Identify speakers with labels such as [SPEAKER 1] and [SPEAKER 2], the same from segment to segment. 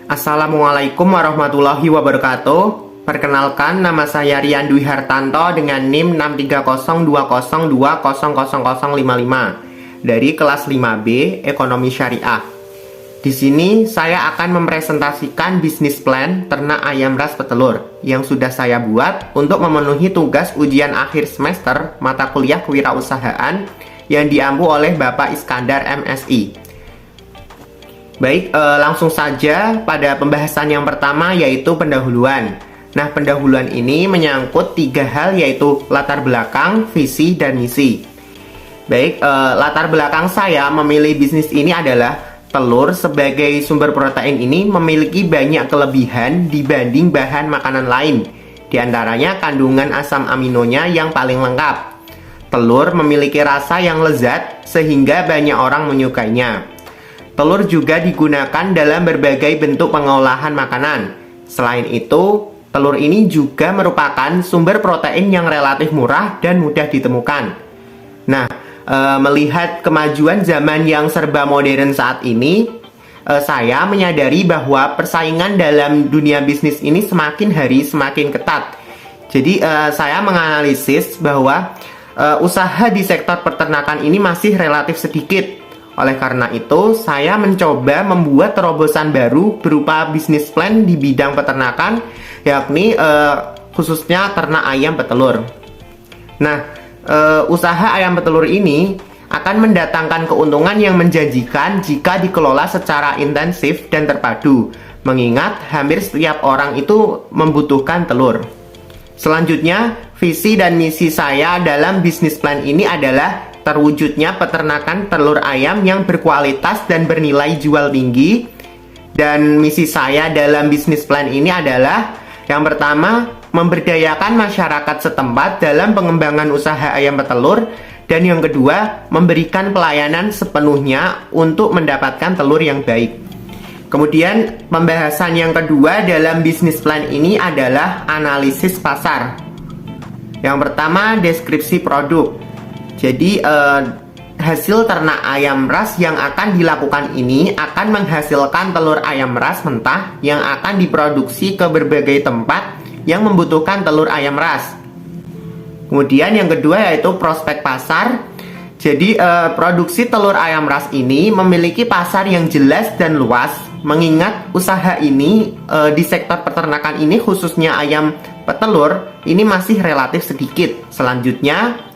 [SPEAKER 1] Assalamualaikum warahmatullahi wabarakatuh. Perkenalkan, nama saya Rian Dwi Hartanto dengan NIM 63020020055 dari kelas 5B Ekonomi Syariah. Di sini saya akan mempresentasikan bisnis plan ternak ayam ras petelur yang sudah saya buat untuk memenuhi tugas ujian akhir semester mata kuliah kewirausahaan yang diampu oleh Bapak Iskandar MSI. Baik, langsung saja pada pembahasan yang pertama, yaitu pendahuluan. Nah, pendahuluan ini menyangkut 3 hal, yaitu latar belakang, visi, dan misi. Baik, latar belakang saya memilih bisnis ini adalah telur sebagai sumber protein ini memiliki banyak kelebihan dibanding bahan makanan lain. Di antaranya kandungan asam aminonya yang paling lengkap. Telur memiliki rasa yang lezat sehingga banyak orang menyukainya. Telur juga digunakan dalam berbagai bentuk pengolahan makanan. Selain itu, telur ini juga merupakan sumber protein yang relatif murah dan mudah ditemukan. Nah, melihat kemajuan zaman yang serba modern saat ini, saya menyadari bahwa persaingan dalam dunia bisnis ini semakin hari semakin ketat. Jadi, saya menganalisis bahwa usaha di sektor peternakan ini masih relatif sedikit. Oleh karena itu, saya mencoba membuat terobosan baru berupa bisnis plan di bidang peternakan, yakni khususnya ternak ayam petelur. Nah, usaha ayam petelur ini akan mendatangkan keuntungan yang menjanjikan jika dikelola secara intensif dan terpadu, mengingat hampir setiap orang itu membutuhkan telur. Selanjutnya, visi dan misi saya dalam bisnis plan ini adalah terwujudnya peternakan telur ayam yang berkualitas dan bernilai jual tinggi. Dan misi saya dalam bisnis plan ini adalah yang pertama, memberdayakan masyarakat setempat dalam pengembangan usaha ayam petelur. Dan yang kedua, memberikan pelayanan sepenuhnya untuk mendapatkan telur yang baik. Kemudian pembahasan yang kedua dalam bisnis plan ini adalah analisis pasar. Yang pertama, deskripsi produk. Jadi hasil ternak ayam ras yang akan dilakukan ini akan menghasilkan telur ayam ras mentah yang akan diproduksi ke berbagai tempat yang membutuhkan telur ayam ras. Kemudian yang kedua yaitu prospek pasar. Jadi produksi telur ayam ras ini memiliki pasar yang jelas dan luas, mengingat usaha ini di sektor peternakan ini khususnya ayam petelur ini masih relatif sedikit. Selanjutnya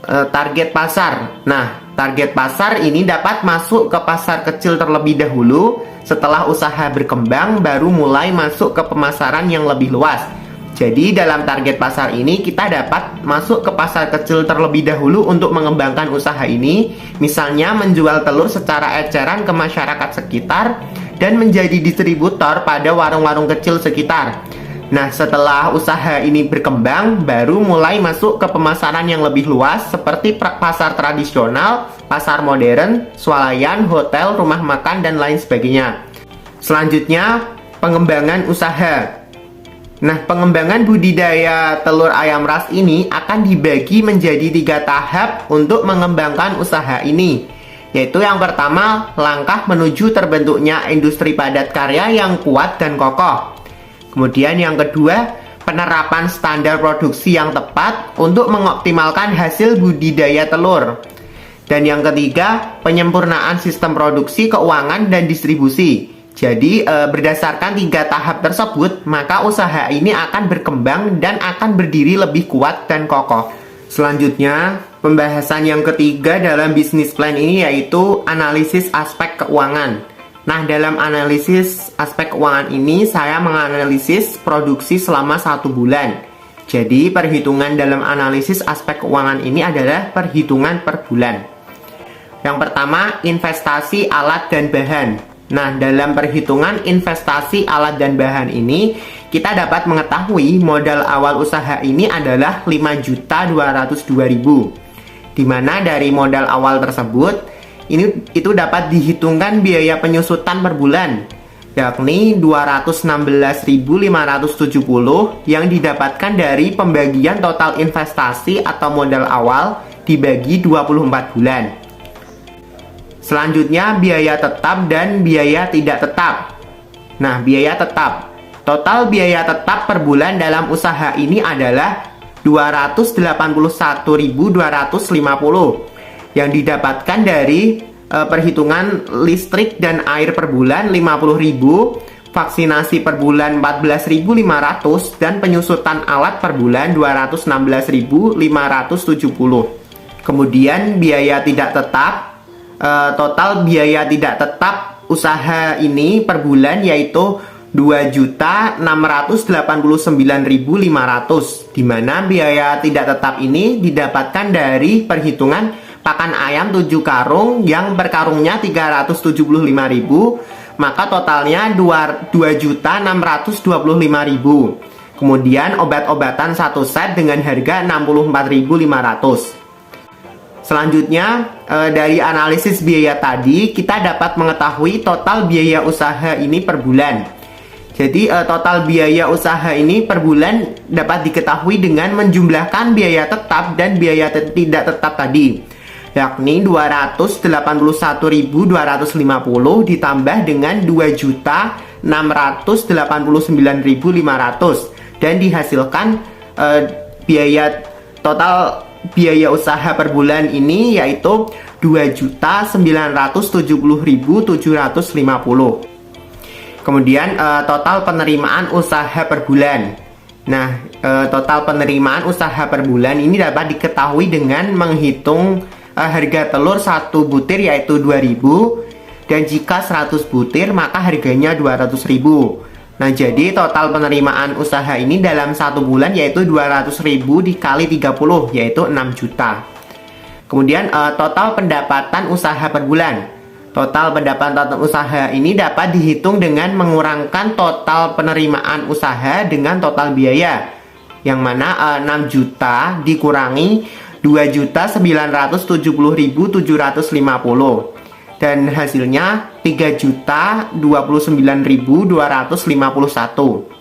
[SPEAKER 1] target pasar. Nah, target pasar ini dapat masuk ke pasar kecil terlebih dahulu. Setelah usaha berkembang, baru mulai masuk ke pemasaran yang lebih luas. Jadi, dalam target pasar ini, kita dapat masuk ke pasar kecil terlebih dahulu untuk mengembangkan usaha ini. Misalnya, menjual telur secara eceran ke masyarakat sekitar dan menjadi distributor pada warung-warung kecil sekitar. Nah, setelah usaha ini berkembang, baru mulai masuk ke pemasaran yang lebih luas seperti pasar tradisional, pasar modern, swalayan, hotel, rumah makan, dan lain sebagainya. Selanjutnya, pengembangan usaha. Nah, pengembangan budidaya telur ayam ras ini akan dibagi menjadi 3 tahap untuk mengembangkan usaha ini. Yaitu yang pertama, langkah menuju terbentuknya industri padat karya yang kuat dan kokoh. Kemudian yang kedua, penerapan standar produksi yang tepat untuk mengoptimalkan hasil budidaya telur. Dan yang ketiga, penyempurnaan sistem produksi, keuangan, dan distribusi. Jadi berdasarkan 3 tahap tersebut, maka usaha ini akan berkembang dan akan berdiri lebih kuat dan kokoh. Selanjutnya, pembahasan yang ketiga dalam bisnis plan ini yaitu analisis aspek keuangan. Nah, dalam analisis aspek keuangan ini, saya menganalisis produksi selama 1 bulan. Jadi, perhitungan dalam analisis aspek keuangan ini adalah perhitungan per bulan. Yang pertama, investasi alat dan bahan. Nah, dalam perhitungan investasi alat dan bahan ini, kita dapat mengetahui modal awal usaha ini adalah 5.202.000. Di mana dari modal awal tersebut, itu dapat dihitungkan biaya penyusutan per bulan, yakni 216.570 yang didapatkan dari pembagian total investasi atau modal awal dibagi 24 bulan. Selanjutnya, biaya tetap dan biaya tidak tetap. Nah, biaya tetap. Total biaya tetap per bulan dalam usaha ini adalah 281.250 yang didapatkan dari perhitungan listrik dan air per bulan 50.000, vaksinasi per bulan 14.500, dan penyusutan alat per bulan 216.570. Kemudian biaya tidak tetap, total biaya tidak tetap usaha ini per bulan yaitu 2.689.500, di mana biaya tidak tetap ini didapatkan dari perhitungan pakan ayam 7 karung yang per karungnya 375.000, maka totalnya 2.625.000. Kemudian obat-obatan 1 set dengan harga 64.500. Selanjutnya, dari analisis biaya tadi kita dapat mengetahui total biaya usaha ini per bulan. Jadi total biaya usaha ini per bulan dapat diketahui dengan menjumlahkan biaya tetap dan biaya tidak tetap tadi, yakni 281.250 ditambah dengan 2.689.500, dan dihasilkan biaya total biaya usaha per bulan ini yaitu 2.970.750. Kemudian total penerimaan usaha per bulan. Nah, total penerimaan usaha per bulan ini dapat diketahui dengan menghitung harga telur 1 butir yaitu 2.000, dan jika 100 butir maka harganya 200.000. Nah, jadi total penerimaan usaha ini dalam 1 bulan yaitu 200.000 dikali 30 yaitu 6 juta. Kemudian total pendapatan usaha per bulan. Total pendapatan usaha ini dapat dihitung dengan mengurangkan total penerimaan usaha dengan total biaya, yang mana 6 juta dikurangi 2.970.750, dan hasilnya 3.029.251.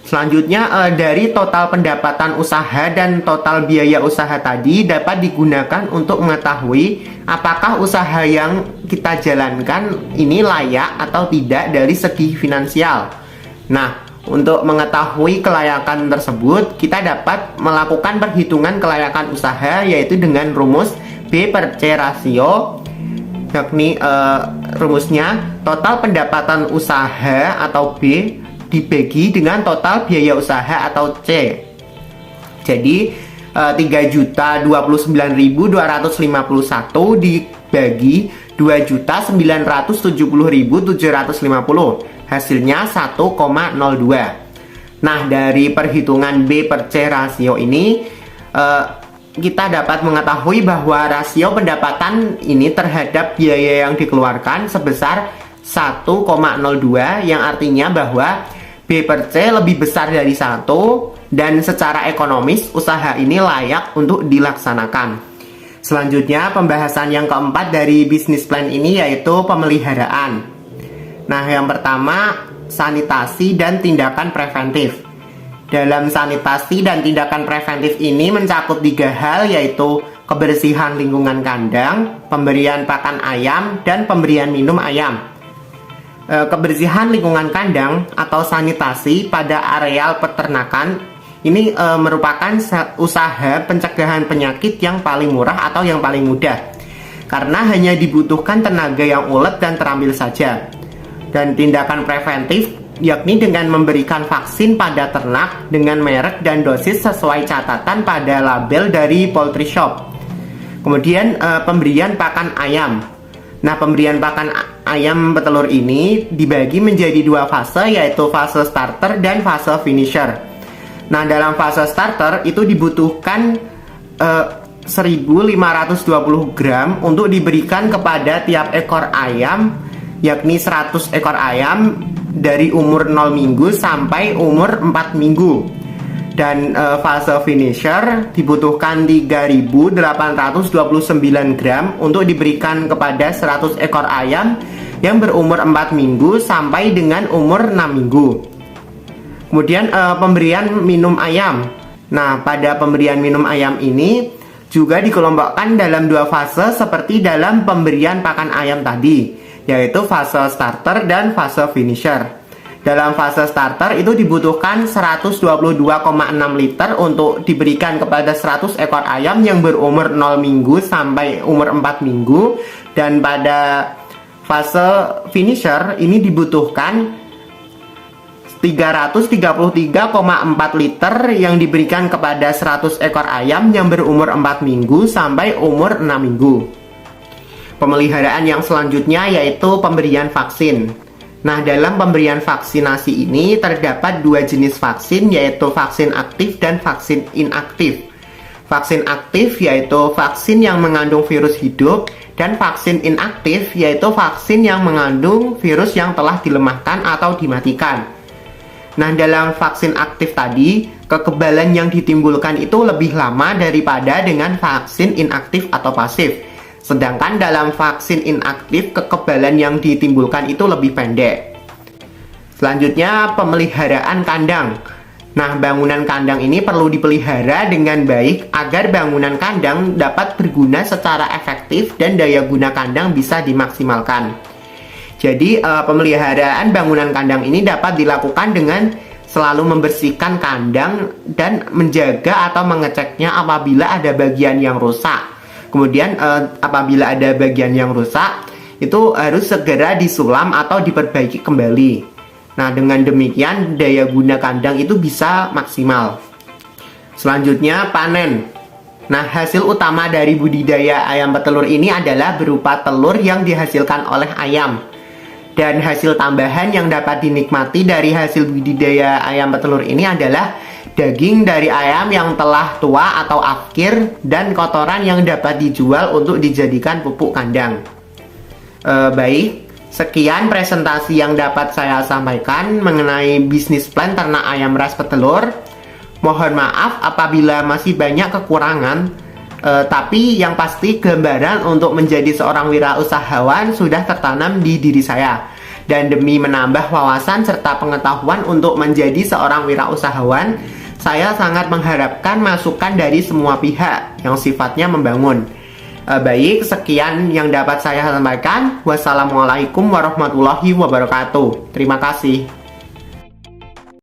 [SPEAKER 1] Selanjutnya, dari total pendapatan usaha dan total biaya usaha tadi dapat digunakan untuk mengetahui apakah usaha yang kita jalankan ini layak atau tidak dari segi finansial. Nah, untuk mengetahui kelayakan tersebut, kita dapat melakukan perhitungan kelayakan usaha yaitu dengan rumus B per C rasio, yakni rumusnya total pendapatan usaha atau B dibagi dengan total biaya usaha atau C. Jadi 3.029.251 dibagi 2.970.750, hasilnya 1,02. Nah, dari perhitungan B per C rasio ini kita dapat mengetahui bahwa rasio pendapatan ini terhadap biaya yang dikeluarkan sebesar 1,02, yang artinya bahwa B per C lebih besar dari 1, dan secara ekonomis usaha ini layak untuk dilaksanakan. Selanjutnya, pembahasan yang keempat dari bisnis plan ini yaitu pemeliharaan. Nah, yang pertama, sanitasi dan tindakan preventif. Dalam sanitasi dan tindakan preventif ini mencakup 3 hal, yaitu kebersihan lingkungan kandang, pemberian pakan ayam, dan pemberian minum ayam. Kebersihan lingkungan kandang atau sanitasi pada areal peternakan ini merupakan usaha pencegahan penyakit yang paling murah atau yang paling mudah, karena hanya dibutuhkan tenaga yang ulet dan terampil saja. Dan tindakan preventif yakni dengan memberikan vaksin pada ternak dengan merek dan dosis sesuai catatan pada label dari poultry shop. Kemudian pemberian pakan ayam. Nah, pemberian pakan ayam petelur ini dibagi menjadi 2 fase, yaitu fase starter dan fase finisher. Nah, dalam fase starter itu dibutuhkan 1.520 gram untuk diberikan kepada tiap ekor ayam, yakni 100 ekor ayam dari umur 0 minggu sampai umur 4 minggu. Dan fase finisher dibutuhkan 3.829 gram untuk diberikan kepada 100 ekor ayam yang berumur 4 minggu sampai dengan umur 6 minggu. Kemudian pemberian minum ayam. Nah, pada pemberian minum ayam ini juga dikelompokkan dalam 2 fase seperti dalam pemberian pakan ayam tadi, yaitu fase starter dan fase finisher. Dalam fase starter itu dibutuhkan 122,6 liter untuk diberikan kepada 100 ekor ayam yang berumur 0 minggu sampai umur 4 minggu. Dan pada fase finisher ini dibutuhkan 333,4 liter yang diberikan kepada 100 ekor ayam yang berumur 4 minggu sampai umur 6 minggu. Pemeliharaan yang selanjutnya yaitu pemberian vaksin. Nah, dalam pemberian vaksinasi ini terdapat dua jenis vaksin, yaitu vaksin aktif dan vaksin inaktif. Vaksin aktif yaitu vaksin yang mengandung virus hidup, dan vaksin inaktif yaitu vaksin yang mengandung virus yang telah dilemahkan atau dimatikan. Nah, dalam vaksin aktif tadi, kekebalan yang ditimbulkan itu lebih lama daripada dengan vaksin inaktif atau pasif. Sedangkan dalam vaksin inaktif, kekebalan yang ditimbulkan itu lebih pendek. Selanjutnya, pemeliharaan kandang. Nah, bangunan kandang ini perlu dipelihara dengan baik agar bangunan kandang dapat berguna secara efektif dan daya guna kandang bisa dimaksimalkan. Jadi, pemeliharaan bangunan kandang ini dapat dilakukan dengan selalu membersihkan kandang dan menjaga atau mengeceknya apabila ada bagian yang rusak. Kemudian apabila ada bagian yang rusak, itu harus segera disulam atau diperbaiki kembali. Nah, dengan demikian daya guna kandang itu bisa maksimal. Selanjutnya, panen. Nah, hasil utama dari budidaya ayam petelur ini adalah berupa telur yang dihasilkan oleh ayam. Dan hasil tambahan yang dapat dinikmati dari hasil budidaya ayam petelur ini adalah daging dari ayam yang telah tua atau afkir dan kotoran yang dapat dijual untuk dijadikan pupuk kandang. Baik, sekian presentasi yang dapat saya sampaikan mengenai bisnis plan ternak ayam ras petelur. Mohon maaf apabila masih banyak kekurangan, tapi yang pasti gambaran untuk menjadi seorang wirausahawan sudah tertanam di diri saya. Dan demi menambah wawasan serta pengetahuan untuk menjadi seorang wirausahawan, saya sangat mengharapkan masukan dari semua pihak yang sifatnya membangun. Baik, sekian yang dapat saya sampaikan. Wassalamualaikum warahmatullahi wabarakatuh. Terima kasih.